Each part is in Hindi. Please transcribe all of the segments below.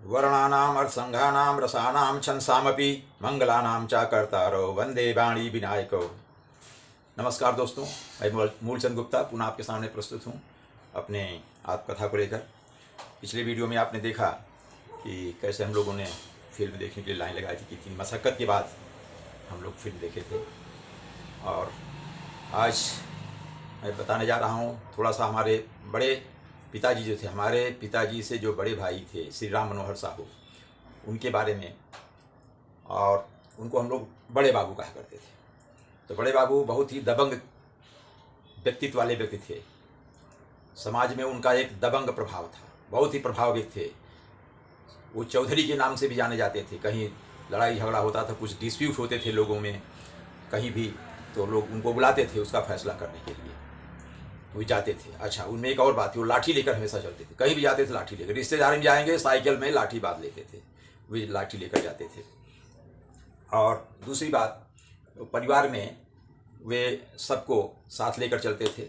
वर्णानाम अर्संघानाम रसानाम छंसामपि मंगलानाम च कर्तारो वंदे वाणी विनायको। नमस्कार दोस्तों, मैं मूलचंद गुप्ता पुनः आपके सामने प्रस्तुत हूँ अपने आत्मकथा को लेकर। पिछले वीडियो में आपने देखा कि कैसे हम लोगों ने फिल्म देखने के लिए लाइन लगाई थी, कितनी मशक्क़त के बाद हम लोग फिल्म देखे थे। और आज मैं बताने जा रहा हूँ थोड़ा सा हमारे बड़े पिताजी जो थे, हमारे पिताजी से जो बड़े भाई थे श्री राम मनोहर साहू, उनके बारे में। और उनको हम लोग बड़े बाबू कहा करते थे। तो बड़े बाबू बहुत ही दबंग व्यक्तित्व वाले व्यक्ति थे। समाज में उनका एक दबंग प्रभाव था, बहुत ही प्रभावित थे। वो चौधरी के नाम से भी जाने जाते थे। कहीं लड़ाई झगड़ा होता था, कुछ डिस्प्यूट होते थे लोगों में कहीं भी, तो लोग उनको बुलाते थे उसका फैसला करने के लिए, वो जाते थे। अच्छा, उनमें एक और बात थी, वो लाठी लेकर हमेशा चलते थे। कहीं भी जाते थे लाठी लेकर, रिश्तेदारी में जाएंगे साइकिल में लाठी बांध लेते थे, वे लाठी लेकर जाते थे। और दूसरी बात, परिवार में वे सबको साथ लेकर चलते थे।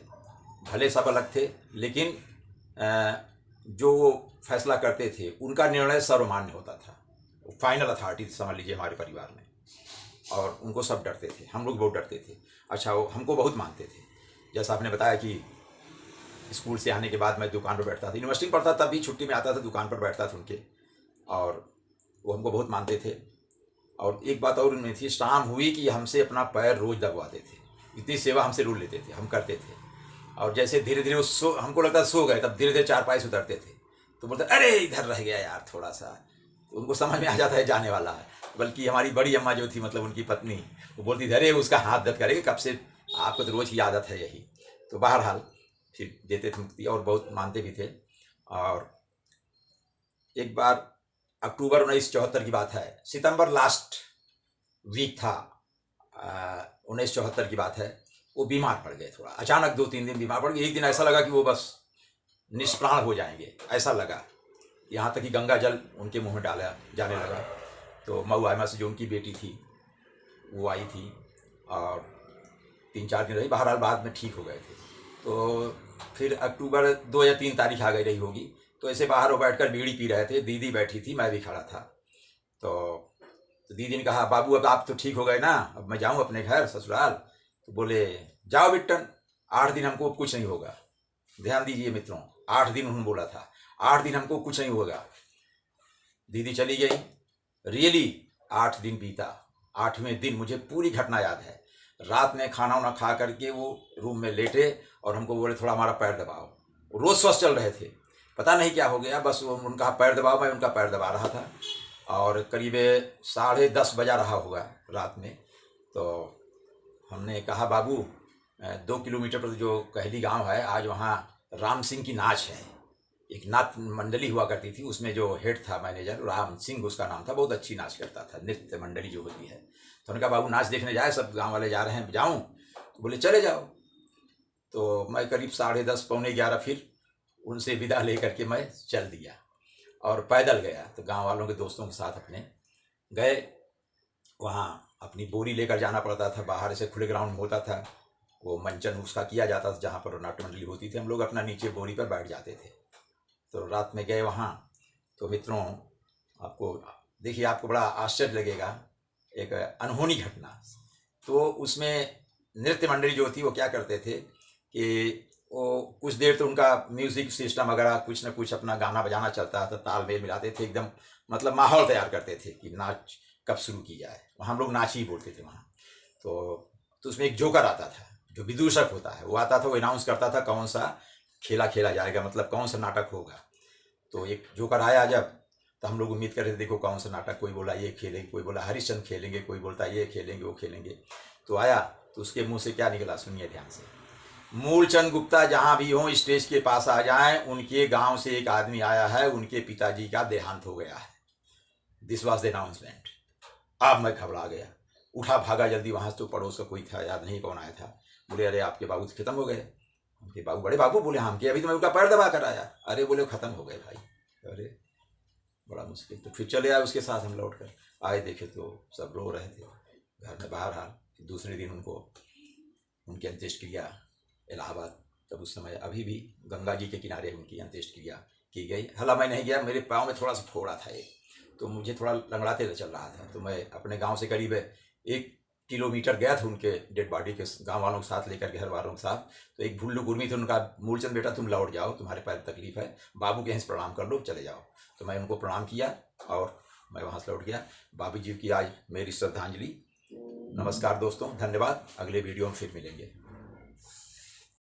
भले सब अलग थे, लेकिन जो वो फैसला करते थे उनका निर्णय सर्वमान्य होता था। वो फाइनल अथॉरिटी समझ लीजिए हमारे परिवार में। और उनको सब डरते थे, हम लोग बहुत डरते थे। अच्छा, वो हमको बहुत मानते थे। जैसा आपने बताया कि स्कूल से आने के बाद मैं दुकान पर बैठता था, यूनिवर्सिटी में पढ़ता तब भी छुट्टी में आता था, दुकान पर बैठता था उनके, और वो हमको बहुत मानते थे। और एक बात और उनमें थी, शाम हुई कि हमसे अपना पैर रोज़ दबवाते थे। इतनी सेवा हमसे रोज लेते थे, हम करते थे। और जैसे धीरे धीरे वो हमको लगता सो गए, तब धीरे धीरे चारपाई से उतरते थे तो बोलते अरे इधर रह गया यार थोड़ा सा। तो उनको समझ में आ जाता है जाने वाला है। बल्कि हमारी बड़ी अम्मा जो थी, मतलब उनकी पत्नी, वो बोलती थी अरे उसका हाथ दर्द करेगा, कब से आपको तो रोज़ की आदत है यही। तो बहरहाल फिर देते थे मुक्ति, और बहुत मानते भी थे। और एक बार अक्टूबर 1974 की बात है, सितंबर लास्ट वीक था, 1974 की बात है। वो बीमार पड़ गए, थोड़ा अचानक 2-3 दिन बीमार पड़ गए। एक दिन ऐसा लगा कि वो बस निष्प्राण हो जाएंगे, ऐसा लगा। यहाँ तक कि गंगा जल उनके मुंह में डाला जाने लगा। तो मऊ आयमा से जो उनकी बेटी थी वो आई थी और 3-4 दिन रही, बहरहाल बाद में ठीक हो गए थे। तो फिर अक्टूबर 2 या 3 तारीख आ गई रही होगी। तो ऐसे बाहर वो बैठकर बीड़ी पी रहे थे, दीदी बैठी थी, मैं भी खड़ा था। तो दीदी ने कहा बाबू अब आप तो ठीक हो गए ना, अब मैं जाऊँ अपने घर ससुराल। तो बोले जाओ बिट्टन, 8 दिन हमको कुछ नहीं होगा। ध्यान दीजिए मित्रों, 8 दिन उन्होंने बोला था, 8 दिन हमको कुछ नहीं होगा। दीदी चली गई। रियली 8 दिन बीता। 8वें दिन मुझे पूरी घटना याद है। रात में खाना वाना खा करके वो रूम में लेटे और हमको बोले थोड़ा हमारा पैर दबाओ। रोज स्वस्थ चल रहे थे, पता नहीं क्या हो गया, बस उनका पैर दबाओ, मैं उनका पैर दबा रहा था। और करीब 10:30 बजा रहा होगा रात में। तो हमने कहा बाबू 2 किलोमीटर पर जो कहली गांव है, आज वहाँ राम सिंह की नाच है। एक नाच मंडली हुआ करती थी, उसमें जो हेड था मैनेजर, राम सिंह उसका नाम था, बहुत अच्छी नाच करता था, नृत्य मंडली जो होती है। तो उन्होंने कहा बाबू नाच देखने जाए, सब गांव वाले जा रहे हैं, जाऊं? तो बोले चले जाओ। तो मैं करीब 10:30 पौने 11 फिर उनसे विदा लेकर के मैं चल दिया और पैदल गया। तो गांव वालों के दोस्तों के साथ अपने गए। वहाँ अपनी बोरी लेकर जाना पड़ता था, बाहर से खुले ग्राउंड में होता था, वो मंचन उसका किया जाता था जहाँ पर नाट्य मंडली होती थी। हम लोग अपना नीचे बोरी पर बैठ जाते थे। तो रात में गए वहाँ। तो मित्रों आपको देखिए, आपको बड़ा आश्चर्य लगेगा, एक अनहोनी घटना। तो उसमें नृत्य मंडली जो थी वो क्या करते थे कि वो कुछ देर तो उनका म्यूज़िक सिस्टम वगैरह कुछ ना कुछ अपना गाना बजाना चलता था, तालमेल मिलाते थे, एकदम मतलब माहौल तैयार करते थे कि नाच कब शुरू की जाए। हम लोग नाच ही बोलते थे वहाँ। तो उसमें एक जोकर आता था जो विदूषक होता है, वो आता था, वो अनाउंस करता था कौन सा खेला खेला जाएगा, मतलब कौन सा नाटक होगा। तो एक जोकर आया जब, तो हम लोग उम्मीद कर रहे थे देखो कौन सा नाटक, कोई बोला ये खेलेंगे, कोई बोला हरिश्चंद्र खेलेंगे, कोई बोलता ये खेलेंगे वो खेलेंगे। तो आया तो उसके मुंह से क्या निकला, सुनिए ध्यान से। मूलचंद गुप्ता जहाँ भी हों स्टेज के पास आ जाएं, उनके गांव से एक आदमी आया है, उनके पिताजी का देहांत हो गया है। This was the announcement. अब मैं घबरा गया, उठा भागा जल्दी वहाँ से। तो पड़ोस का कोई था, याद नहीं कौन आया था। बोले अरे आपके बाबू खत्म हो गए। उनके बाबू, बड़े बाबू? बोले हाँ। अभी तो मैं उनका पैर दबा कर आया। अरे बोले खत्म हो गए भाई। अरे बड़ा मुश्किल। तो फिर चले आए उसके साथ, हम लौट कर आए, देखे तो सब रो रहे थे घर में। बहरहाल दूसरे दिन उनको उनकी अंत्येष्टि क्रिया इलाहाबाद, तब उस समय अभी भी गंगा जी के किनारे उनकी अंत्येष्टि क्रिया की गई। हला मैं नहीं गया, मेरे पाँव में थोड़ा सा फोड़ा था एक, तो मुझे थोड़ा लंगड़ाते हुए चल रहा था। तो मैं अपने गांव से करीब 1 किलोमीटर गया था उनके डेड बॉडी के गांव वालों के साथ लेकर, घर वालों के साथ। तो एक भुल्लू गुरमी थे, उनका मूलचंद बेटा तुम लौट जाओ, तुम्हारे पैर तकलीफ है, बाबू के यहाँ से प्रणाम कर लो, चले जाओ। तो मैं उनको प्रणाम किया और मैं वहाँ से लौट गया। बाबू जी की आज मेरी श्रद्धांजलि। नमस्कार दोस्तों, धन्यवाद। अगले वीडियो में फिर मिलेंगे।